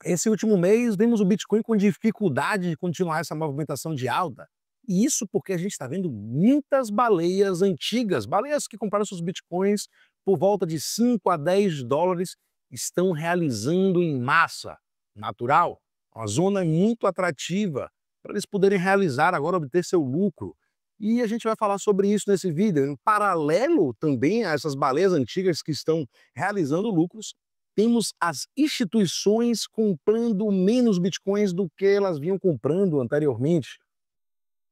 Esse último mês, vimos o Bitcoin com dificuldade de continuar essa movimentação de alta, e isso porque a gente está vendo muitas baleias antigas, baleias que compraram seus Bitcoins por volta de 5 a 10 dólares, estão realizando em massa, natural. Uma zona muito atrativa para eles poderem realizar agora, obter seu lucro. E a gente vai falar sobre isso nesse vídeo. Em paralelo também a essas baleias antigas que estão realizando lucros, temos as instituições comprando menos bitcoins do que elas vinham comprando anteriormente.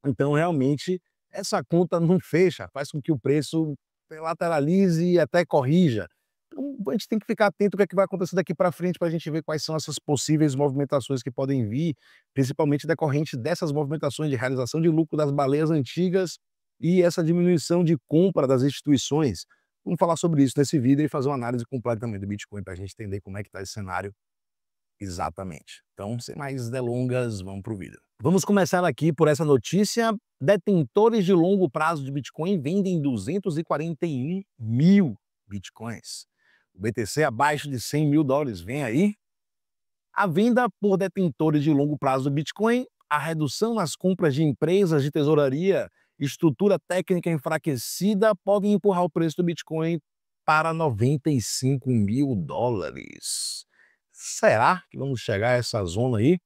Então, realmente, essa conta não fecha, faz com que o preço lateralize e até corrija. Então, a gente tem que ficar atento ao que é que vai acontecer daqui para frente para a gente ver quais são essas possíveis movimentações que podem vir, principalmente decorrente dessas movimentações de realização de lucro das baleias antigas e essa diminuição de compra das instituições. Vamos falar sobre isso nesse vídeo e fazer uma análise completa também do Bitcoin para a gente entender como é que está esse cenário exatamente. Então, sem mais delongas, vamos para o vídeo. Vamos começar aqui por essa notícia. Detentores de longo prazo de Bitcoin vendem 241 mil Bitcoins. O BTC abaixo de 100 mil dólares, vem aí. A venda por detentores de longo prazo do Bitcoin, a redução nas compras de empresas de tesouraria, estrutura técnica enfraquecida podem empurrar o preço do Bitcoin para 95 mil dólares. Será que vamos chegar a essa zona aí?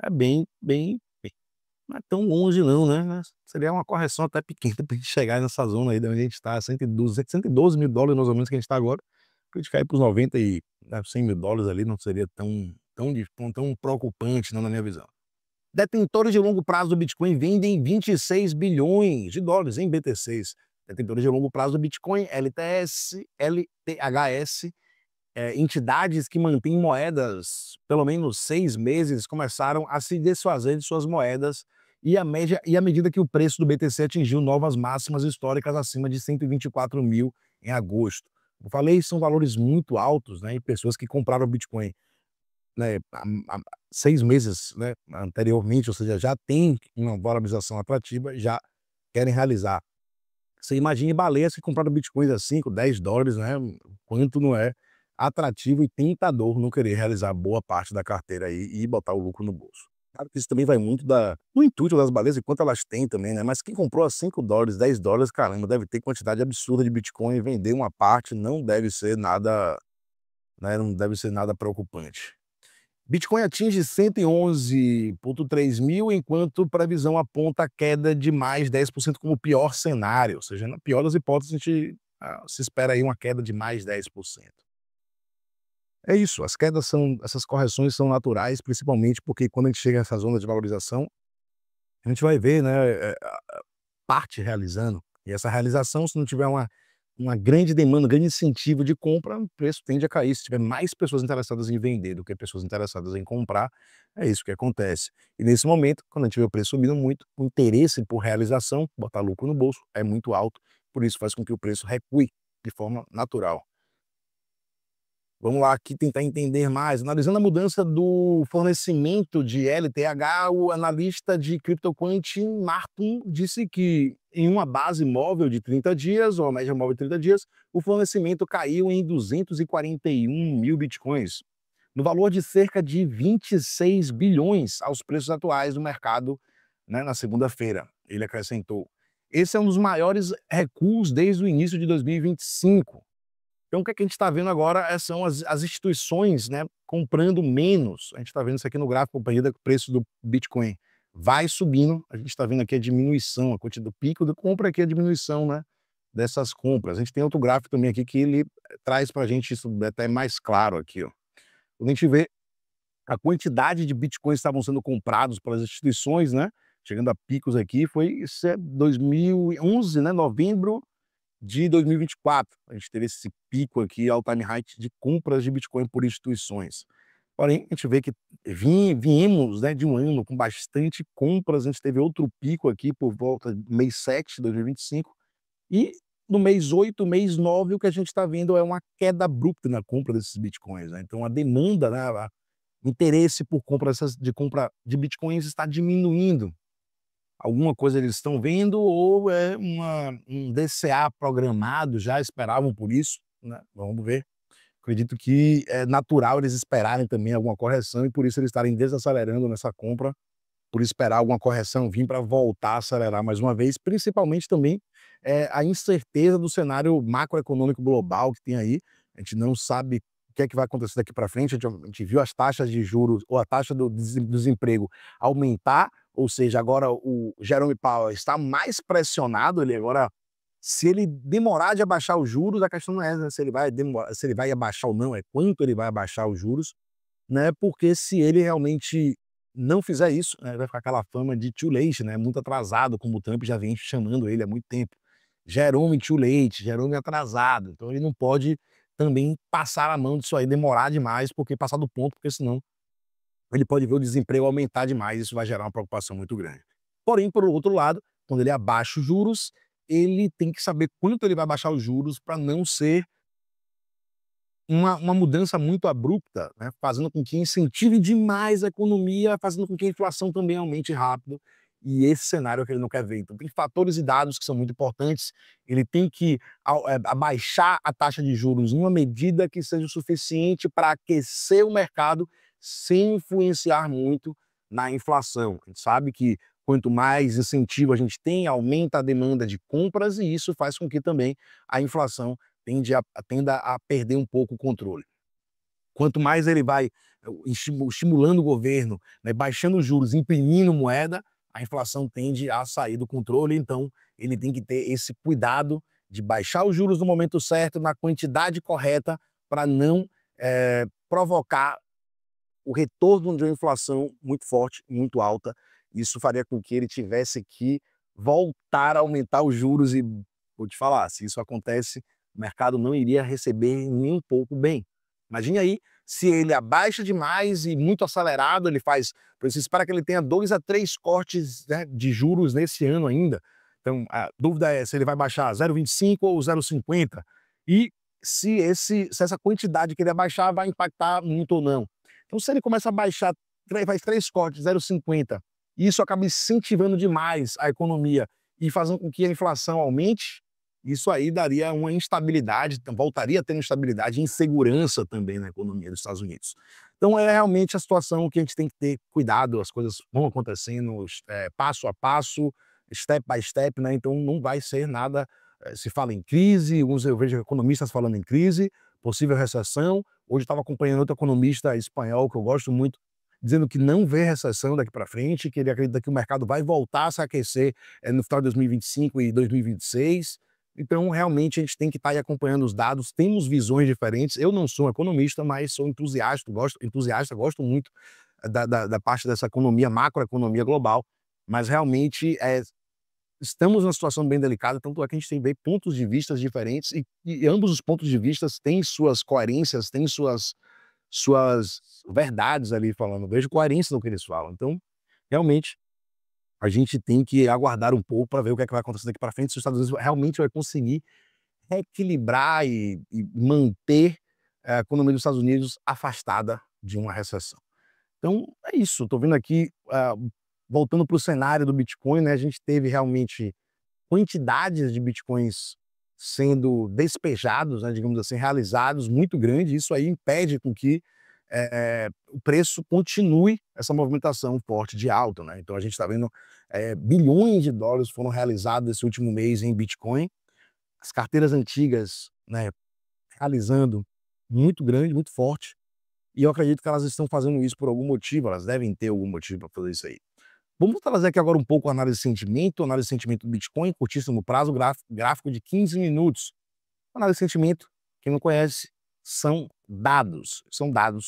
É não é tão longe não, né? Seria uma correção até pequena para a gente chegar nessa zona aí de onde a gente está, 112 mil dólares mais ou menos que a gente está agora. Para a gente cair para os 90 e 100 mil dólares ali não seria tão preocupante, não, na minha visão. Detentores de longo prazo do Bitcoin vendem 26 bilhões de dólares em BTCs. Detentores de longo prazo do Bitcoin, LTS, LTHS, entidades que mantêm moedas pelo menos 6 meses começaram a se desfazer de suas moedas e à medida que o preço do BTC atingiu novas máximas históricas acima de 124 mil em agosto. Eu falei, são valores muito altos, né, e pessoas que compraram Bitcoin, né, há 6 meses, né, anteriormente, ou seja, já tem uma valorização atrativa, já querem realizar. Você imagine baleias que compraram bitcoins a 5, 10 dólares, né? Quanto não é atrativo e tentador não querer realizar boa parte da carteira aí e botar o lucro no bolso. Claro que isso também vai muito do intuito das baleias e quanto elas têm também, né? Mas quem comprou a 5 dólares, 10 dólares, caramba, deve ter quantidade absurda de Bitcoin e vender uma parte não deve ser nada, né? Não deve ser nada preocupante. Bitcoin atinge 111,3 mil, enquanto previsão aponta queda de mais 10% como pior cenário, ou seja, na pior das hipóteses, a gente se espera aí uma queda de mais 10%. É isso, essas correções são naturais, principalmente porque quando a gente chega nessa zona de valorização, a gente vai ver, né, parte realizando, e essa realização, se não tiver uma grande demanda, um grande incentivo de compra, o preço tende a cair. Se tiver mais pessoas interessadas em vender do que pessoas interessadas em comprar, é isso que acontece. E nesse momento, quando a gente vê o preço subindo muito, o interesse por realização, botar lucro no bolso, é muito alto, por isso faz com que o preço recue de forma natural. Vamos lá aqui tentar entender mais. Analisando a mudança do fornecimento de LTH, o analista de CryptoQuant, Martin, disse que em uma base móvel de 30 dias, ou a média móvel de 30 dias, o fornecimento caiu em 241 mil bitcoins, no valor de cerca de 26 bilhões aos preços atuais do mercado, né, na segunda-feira. Ele acrescentou. Esse é um dos maiores recuos desde o início de 2025. Então, o que é que a gente está vendo agora são as instituições, né, comprando menos. A gente está vendo isso aqui no gráfico, companhia, o preço do Bitcoin vai subindo. A gente está vendo aqui a diminuição, a quantidade do pico da compra, aqui a diminuição, né, dessas compras. A gente tem outro gráfico também aqui que ele traz para a gente isso até mais claro aqui, ó. Quando a gente vê a quantidade de Bitcoins que estavam sendo comprados pelas instituições, né, chegando a picos aqui, isso é 2011, né, novembro de 2024, a gente teve esse pico aqui, all time high de compras de Bitcoin por instituições. Porém, a gente vê que viemos, né, de um ano com bastante compras, a gente teve outro pico aqui por volta do mês 7 de 2025, e no mês 8, mês 9, o que a gente está vendo é uma queda abrupta na compra desses Bitcoins, né? Então a demanda, né, o interesse por compra de Bitcoins está diminuindo. Alguma coisa eles estão vendo ou é um DCA programado, já esperavam por isso, né, vamos ver. Acredito que é natural eles esperarem também alguma correção e por isso eles estarem desacelerando nessa compra, por esperar alguma correção vir para voltar a acelerar mais uma vez, principalmente também, a incerteza do cenário macroeconômico global que tem aí. A gente não sabe o que é que vai acontecer daqui para frente, a gente viu as taxas de juros ou a taxa do desemprego aumentar, ou seja, agora o Jerome Powell está mais pressionado, ele agora se ele demorar de abaixar os juros, a questão não é, né, se ele vai abaixar ou não, é quanto ele vai abaixar os juros, né, porque se ele realmente não fizer isso, vai ficar aquela fama de too late, né, muito atrasado, como o Trump já vem chamando ele há muito tempo. Jerome too late, Jerome atrasado. Então ele não pode também passar a mão disso aí, demorar demais, porque passar do ponto, porque senão ele pode ver o desemprego aumentar demais, isso vai gerar uma preocupação muito grande. Porém, por outro lado, quando ele abaixa os juros, ele tem que saber quanto ele vai baixar os juros para não ser uma mudança muito abrupta, né, fazendo com que incentive demais a economia, fazendo com que a inflação também aumente rápido, e esse cenário é o que ele não quer ver. Então tem fatores e dados que são muito importantes, ele tem que abaixar a taxa de juros numa medida que seja o suficiente para aquecer o mercado, sem influenciar muito na inflação. A gente sabe que quanto mais incentivo a gente tem, aumenta a demanda de compras e isso faz com que também a inflação tenda a perder um pouco o controle. Quanto mais ele vai estimulando o governo, né, baixando os juros, imprimindo moeda, a inflação tende a sair do controle, então ele tem que ter esse cuidado de baixar os juros no momento certo, na quantidade correta, para não provocar o retorno de uma inflação muito forte, muito alta. Isso faria com que ele tivesse que voltar a aumentar os juros e, vou te falar, se isso acontece, o mercado não iria receber nem um pouco bem. Imagine aí, se ele abaixa demais e muito acelerado, ele faz, por isso espera que ele tenha 2 a 3 cortes, né, de juros nesse ano ainda. Então a dúvida é se ele vai baixar 0,25 ou 0,50 e se essa quantidade que ele abaixar vai impactar muito ou não. Então se ele começa a baixar, faz 3 cortes, 0,50, e isso acaba incentivando demais a economia e fazendo com que a inflação aumente, isso aí daria uma instabilidade, voltaria a ter instabilidade e insegurança também na economia dos Estados Unidos. Então é realmente a situação que a gente tem que ter cuidado, as coisas vão acontecendo passo a passo, step by step, né? Então não vai ser nada, se fala em crise, eu vejo economistas falando em crise, possível recessão. Hoje eu estava acompanhando outro economista espanhol que eu gosto muito, dizendo que não vê recessão daqui para frente, que ele acredita que o mercado vai voltar a se aquecer no final de 2025 e 2026. Então, realmente, a gente tem que estar aí acompanhando os dados, temos visões diferentes. Eu não sou economista, mas sou entusiasta, gosto muito da parte dessa economia, macroeconomia global, mas realmente estamos numa situação bem delicada, tanto é que a gente tem bem pontos de vistas diferentes e ambos os pontos de vistas têm suas coerências, têm suas verdades ali falando, eu vejo coerência no que eles falam. Então, realmente, a gente tem que aguardar um pouco para ver o que é que vai acontecer daqui para frente, se os Estados Unidos realmente vai conseguir reequilibrar e manter a economia dos Estados Unidos afastada de uma recessão. Então, é isso, estou vendo aqui, voltando para o cenário do Bitcoin, né, a gente teve realmente quantidades de Bitcoins sendo despejados, né, digamos assim, realizados muito grande, isso aí impede com que o preço continue essa movimentação forte de alta, né? Então a gente está vendo bilhões de dólares foram realizados esse último mês em Bitcoin, as carteiras antigas, né, realizando muito grande, muito forte, e eu acredito que elas estão fazendo isso por algum motivo, elas devem ter algum motivo para fazer isso aí. Vamos trazer aqui agora um pouco a análise de sentimento do Bitcoin, curtíssimo prazo, gráfico de 15 minutos. Análise de sentimento, quem não conhece, são dados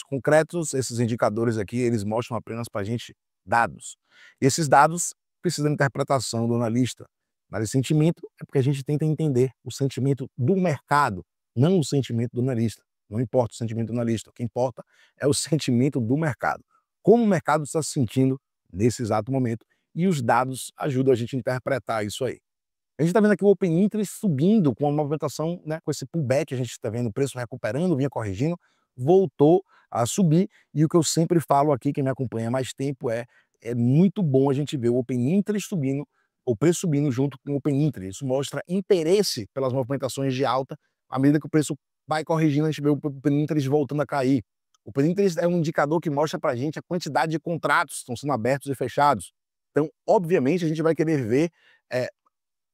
concretos, esses indicadores aqui, eles mostram apenas para a gente dados. E esses dados precisam de interpretação do analista. Análise de sentimento é porque a gente tenta entender o sentimento do mercado, não o sentimento do analista. Não importa o sentimento do analista, o que importa é o sentimento do mercado. Como o mercado está se sentindo nesse exato momento, e os dados ajudam a gente a interpretar isso aí. A gente está vendo aqui o Open Interest subindo com a movimentação, né, com esse pullback, a gente está vendo o preço recuperando, vinha corrigindo, voltou a subir, e o que eu sempre falo aqui, quem me acompanha há mais tempo, é muito bom a gente ver o Open Interest subindo, o preço subindo junto com o Open Interest. Isso mostra interesse pelas movimentações de alta, à medida que o preço vai corrigindo, a gente vê o penny interest voltando a cair. O penny interest é um indicador que mostra para a gente a quantidade de contratos que estão sendo abertos e fechados. Então, obviamente, a gente vai querer ver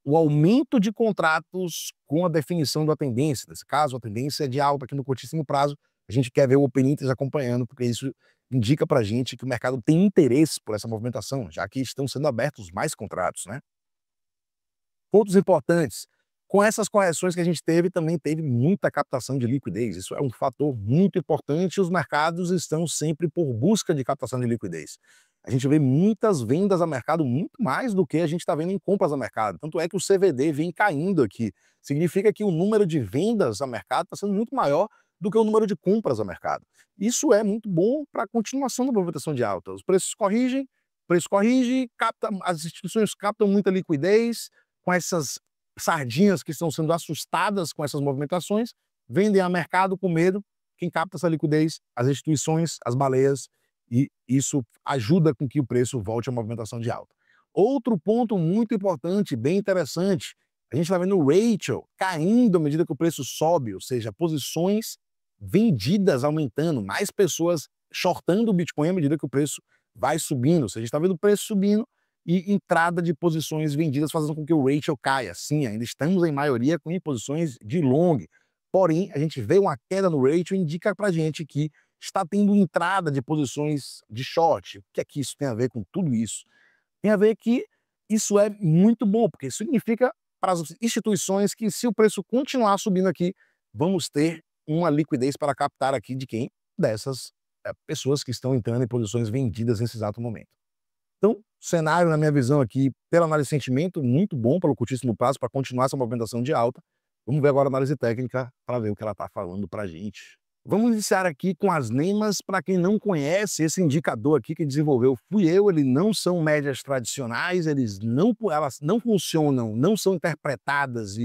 o aumento de contratos com a definição da tendência. Nesse caso, a tendência é de alta aqui no curtíssimo prazo. A gente quer ver o Open Interest acompanhando, porque isso indica para a gente que o mercado tem interesse por essa movimentação, já que estão sendo abertos mais contratos, né? Pontos importantes. Com essas correções que a gente teve, também teve muita captação de liquidez. Isso é um fator muito importante. Os mercados estão sempre por busca de captação de liquidez. A gente vê muitas vendas a mercado, muito mais do que a gente está vendo em compras a mercado. Tanto é que o CVD vem caindo aqui. Significa que o número de vendas a mercado está sendo muito maior do que o número de compras a mercado. Isso é muito bom para a continuação da movimentação de alta. Os preços corrigem, o preço corrige, as instituições captam muita liquidez com essas sardinhas que estão sendo assustadas com essas movimentações, vendem a mercado com medo. Quem capta essa liquidez? As instituições, as baleias, e isso ajuda com que o preço volte à movimentação de alta. Outro ponto muito importante, bem interessante, a gente está vendo o ratio caindo à medida que o preço sobe, ou seja, posições vendidas aumentando, mais pessoas shortando o Bitcoin à medida que o preço vai subindo. Ou seja, a gente está vendo o preço subindo e entrada de posições vendidas fazendo com que o ratio caia. Sim, ainda estamos em maioria com posições de long, porém a gente vê uma queda no ratio, indica para a gente que está tendo entrada de posições de short. O que é que isso tem a ver com tudo isso? Tem a ver que isso é muito bom, porque isso significa para as instituições que, se o preço continuar subindo aqui, vamos ter uma liquidez para captar aqui de quem? Dessas pessoas que estão entrando em posições vendidas nesse exato momento. Então, cenário, na minha visão aqui, pela análise de sentimento, muito bom pelo curtíssimo prazo para continuar essa movimentação de alta. Vamos ver agora a análise técnica para ver o que ela está falando para a gente. Vamos iniciar aqui com as NEMAs. Para quem não conhece, esse indicador aqui que desenvolveu fui eu, eles não são médias tradicionais, elas não funcionam, não são interpretadas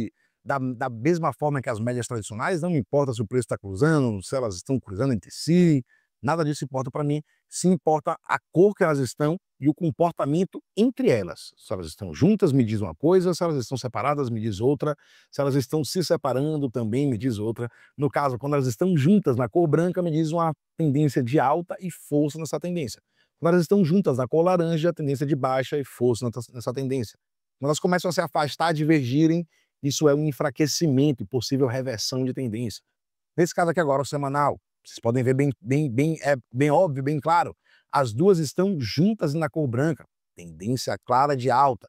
da mesma forma que as médias tradicionais. Não importa se o preço está cruzando, se elas estão cruzando entre si, nada disso importa para mim. Se importa a cor que elas estão e o comportamento entre elas. Se elas estão juntas, me diz uma coisa; se elas estão separadas, me diz outra; se elas estão se separando, também me diz outra. No caso, quando elas estão juntas na cor branca, me diz uma tendência de alta e força nessa tendência. Quando elas estão juntas na cor laranja, tendência de baixa e força nessa tendência. Quando elas começam a se afastar, divergirem, isso é um enfraquecimento e possível reversão de tendência. Nesse caso aqui agora, o semanal, vocês podem ver bem óbvio, bem claro. As duas estão juntas na cor branca, tendência clara de alta.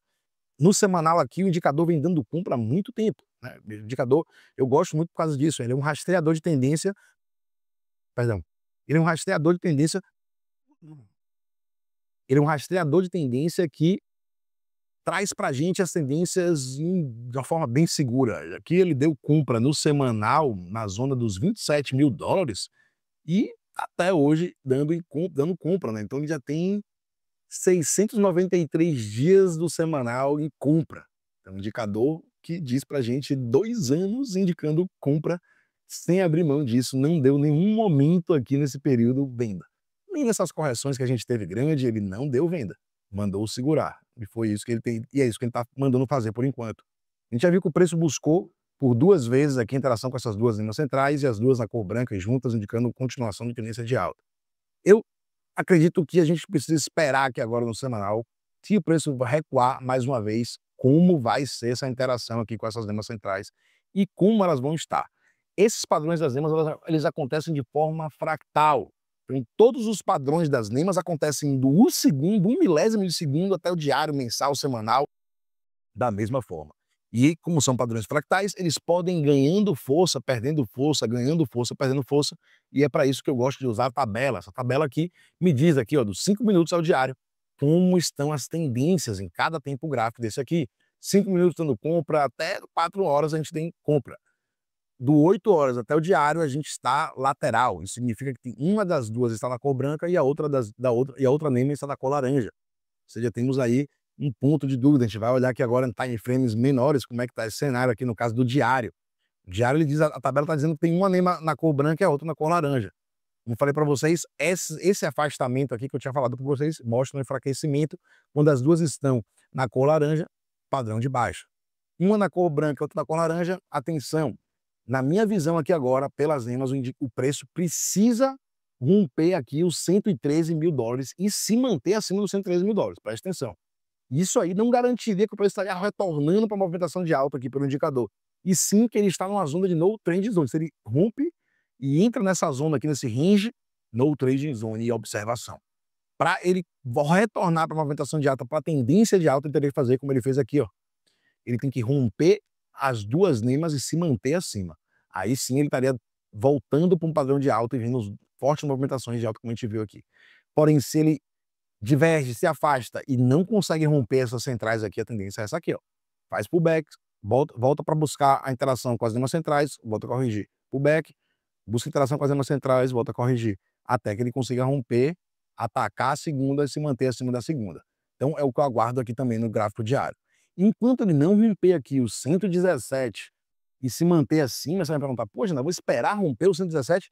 No semanal aqui, o indicador vem dando compra há muito tempo, né? O indicador, eu gosto muito por causa disso, ele é um rastreador de tendência, perdão, ele é um rastreador de tendência, que traz pra gente as tendências de uma forma bem segura. Aqui ele deu compra no semanal, na zona dos $27 mil, e até hoje dando compra, né? Então ele já tem 693 dias do semanal em compra. É um indicador que diz pra gente 2 anos indicando compra sem abrir mão disso. Não deu nenhum momento aqui nesse período venda. Nem nessas correções que a gente teve grande, ele não deu venda. Mandou segurar. E foi isso que ele tem, e é isso que ele está mandando fazer por enquanto. A gente já viu que o preço buscou por 2 vezes aqui a interação com essas duas linhas centrais e as duas na cor branca juntas, indicando continuação de tendência de alta. Eu acredito que a gente precisa esperar aqui agora no semanal, se o preço vai recuar mais uma vez, como vai ser essa interação aqui com essas lemas centrais e como elas vão estar. Esses padrões das lemas, eles acontecem de forma fractal. Então, todos os padrões das lemas acontecem do 1 milésimo de segundo até o diário, mensal, semanal, da mesma forma. E como são padrões fractais, eles podem ganhando força, perdendo força, ganhando força, perdendo força, e é para isso que eu gosto de usar a tabela. Essa tabela aqui me diz aqui, ó, dos 5 minutos ao diário, como estão as tendências em cada tempo gráfico desse aqui. 5 minutos dando compra, até 4 horas a gente tem compra. Do 8 horas até o diário a gente está lateral. Isso significa que uma das duas está na cor branca e a outra NEMA está na cor laranja. Ou seja, temos aí um ponto de dúvida. A gente vai olhar aqui agora em time frames menores, como é que está esse cenário aqui no caso do diário. O diário, ele diz, a tabela está dizendo que tem uma NEMA na cor branca e a outra na cor laranja. Como falei para vocês, esse afastamento aqui que eu tinha falado para vocês mostra um enfraquecimento. Quando as duas estão na cor laranja, padrão de baixa. Uma na cor branca e outra na cor laranja, atenção. na minha visão aqui agora, pelas nemas, o preço precisa romper aqui os 113 mil dólares e se manter acima dos 113 mil dólares, presta atenção. Isso aí não garantiria que o preço estaria retornando para a movimentação de alta aqui pelo indicador, e sim que ele está numa zona de no trade zone. Se ele rompe e entra nessa zona aqui, nesse range, no trading zone e observação. Para ele retornar para a movimentação de alta, para a tendência de alta, ele teria que fazer como ele fez aqui, ó. Ele tem que romper as duas nemas e se manter acima. Aí sim ele estaria voltando para um padrão de alta e vendo fortes movimentações de alta, como a gente viu aqui. Porém, se ele diverge, se afasta e não consegue romper essas centrais aqui, a tendência é essa aqui, ó. Faz pullback, volta para buscar a interação com as nemas centrais, volta a corrigir. Pullback, busca interação com as nemas centrais, volta a corrigir. Até que ele consiga romper, atacar a segunda e se manter acima da segunda. Então é o que eu aguardo aqui também no gráfico diário. Enquanto ele não romper aqui o 117 e se manter acima, você vai me perguntar, poxa, eu vou esperar romper o 117?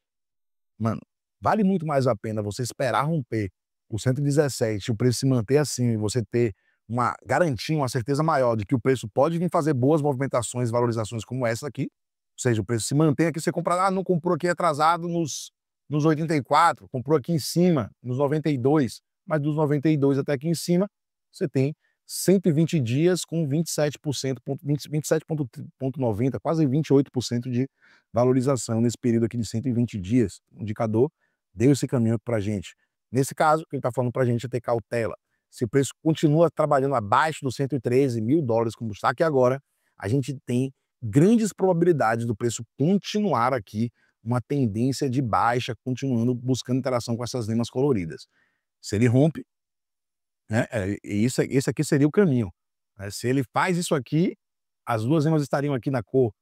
Mano, vale muito mais a pena você esperar romper o 117 e o preço se manter assim e você ter uma garantia, uma certeza maior de que o preço pode vir fazer boas movimentações, valorizações como essa aqui, ou seja, o preço se mantém aqui, você compra, não comprou aqui atrasado nos 84, comprou aqui em cima nos 92, mas dos 92 até aqui em cima, você tem 120 dias com 27%, 27,90, quase 28% de valorização nesse período aqui de 120 dias. O indicador deu esse caminho para a gente. Nesse caso, o que ele está falando para a gente é ter cautela. Se o preço continua trabalhando abaixo dos 113 mil dólares, como está aqui agora, a gente tem grandes probabilidades do preço continuar aqui uma tendência de baixa, continuando buscando interação com essas nemas coloridas. Se ele rompe, né, esse aqui seria o caminho. Se ele faz isso aqui, as duas nemas estariam aqui na cor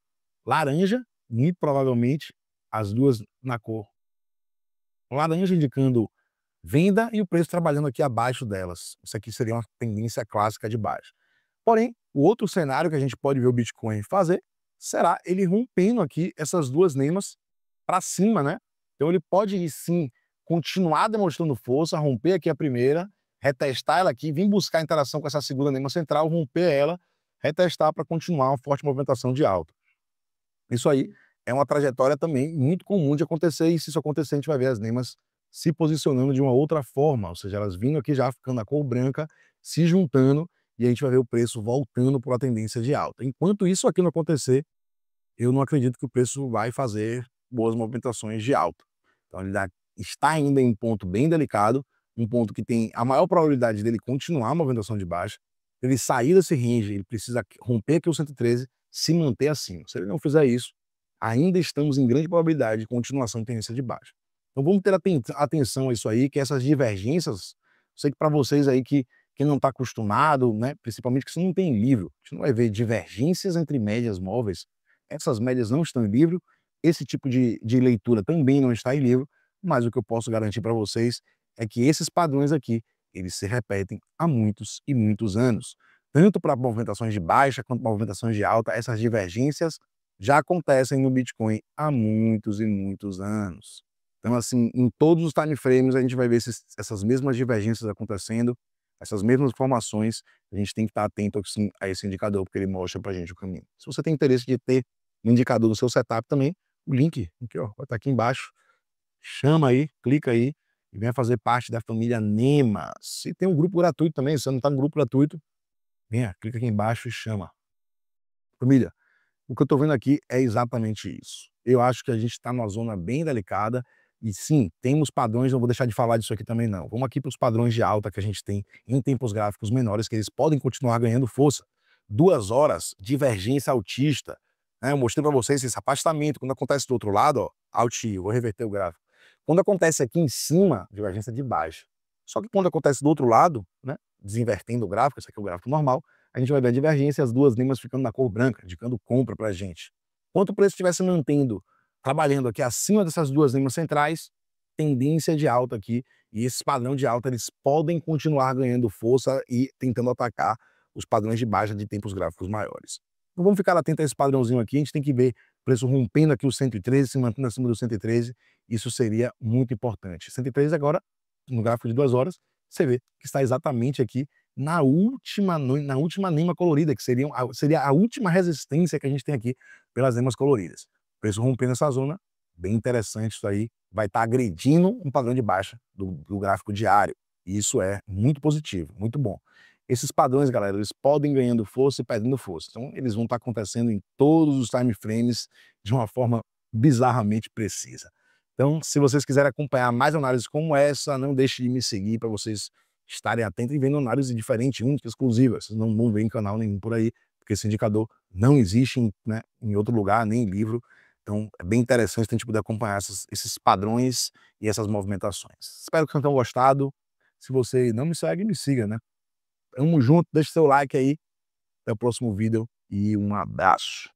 laranja, muito provavelmente as duas na cor laranja, indicando venda, e o preço trabalhando aqui abaixo delas. Isso aqui seria uma tendência clássica de baixa. Porém, o outro cenário que a gente pode ver o Bitcoin fazer será ele rompendo aqui essas duas nemas para cima, né? Então ele pode sim continuar demonstrando força, romper aqui a primeira, retestar ela aqui, vir buscar interação com essa segunda nema central, romper ela, retestar para continuar uma forte movimentação de alta. Isso aí é uma trajetória também muito comum de acontecer, e se isso acontecer, a gente vai ver as nemas se posicionando de uma outra forma, ou seja, elas vindo aqui já ficando a cor branca, se juntando, e a gente vai ver o preço voltando para a tendência de alta. Enquanto isso aqui não acontecer, eu não acredito que o preço vai fazer boas movimentações de alta. Então ele está ainda em um ponto bem delicado, um ponto que tem a maior probabilidade dele continuar a movimentação de baixa. Ele sair desse range, ele precisa romper aqui o 113, se manter acima. Se ele não fizer isso, ainda estamos em grande probabilidade de continuação de tendência de baixa. Então vamos ter atenção a isso aí, que essas divergências, sei que para vocês aí que não está acostumado, né, principalmente que você não tem livro, a gente não vai ver divergências entre médias móveis. Essas médias não estão em livro, esse tipo de leitura também não está em livro, mas o que eu posso garantir para vocês é que esses padrões aqui, eles se repetem há muitos e muitos anos. Tanto para movimentações de baixa quanto para movimentações de alta, essas divergências já acontecem no Bitcoin há muitos e muitos anos. Então, assim, em todos os time frames a gente vai ver essas mesmas divergências acontecendo, essas mesmas formações. A gente tem que estar atento assim, a esse indicador, porque ele mostra para a gente o caminho. Se você tem interesse de ter um indicador no seu setup também, o link aqui, ó, vai estar aqui embaixo. Chama aí, clica aí e venha fazer parte da família Nemas. E tem um grupo gratuito também, se você não está no grupo gratuito, venha, clica aqui embaixo e chama. Família, o que eu estou vendo aqui é exatamente isso. Eu acho que a gente está numa zona bem delicada e sim, temos padrões, não vou deixar de falar disso aqui também não. Vamos aqui para os padrões de alta que a gente tem em tempos gráficos menores, que eles podem continuar ganhando força. 2 horas, divergência altista. Né? Eu mostrei para vocês esse afastamento, quando acontece do outro lado, ó, alt, vou reverter o gráfico. Quando acontece aqui em cima, divergência de baixa. Só que quando acontece do outro lado, né, desinvertendo o gráfico, esse aqui é o gráfico normal, a gente vai ver a divergência e as duas nemas ficando na cor branca, indicando compra para a gente. Enquanto o preço estiver se mantendo, trabalhando aqui acima dessas duas nemas centrais, tendência de alta aqui, e esse padrão de alta eles podem continuar ganhando força e tentando atacar os padrões de baixa de tempos gráficos maiores. Então vamos ficar atento a esse padrãozinho aqui, a gente tem que ver o preço rompendo aqui o 113, se mantendo acima do 113, isso seria muito importante. 113 agora, no gráfico de 2 horas, você vê que está exatamente aqui na última nema colorida, que seria a última resistência que a gente tem aqui pelas nemas coloridas. preço rompendo essa zona, bem interessante isso aí, vai estar agredindo um padrão de baixa do gráfico diário, e isso é muito positivo, muito bom. Esses padrões, galera, eles podem ganhando força e perdendo força, então eles vão estar acontecendo em todos os time frames de uma forma bizarramente precisa. Então, se vocês quiserem acompanhar mais análises como essa, não deixe de me seguir para vocês estarem atentos e vendo análise diferente, única, exclusiva. Vocês não vão ver em canal nenhum por aí, porque esse indicador não existe em outro lugar, nem em livro. Então, é bem interessante a gente poder acompanhar esses padrões e essas movimentações. Espero que vocês tenham gostado. Se você não me segue, me siga, né? Tamo junto, deixa seu like aí. Até o próximo vídeo e um abraço.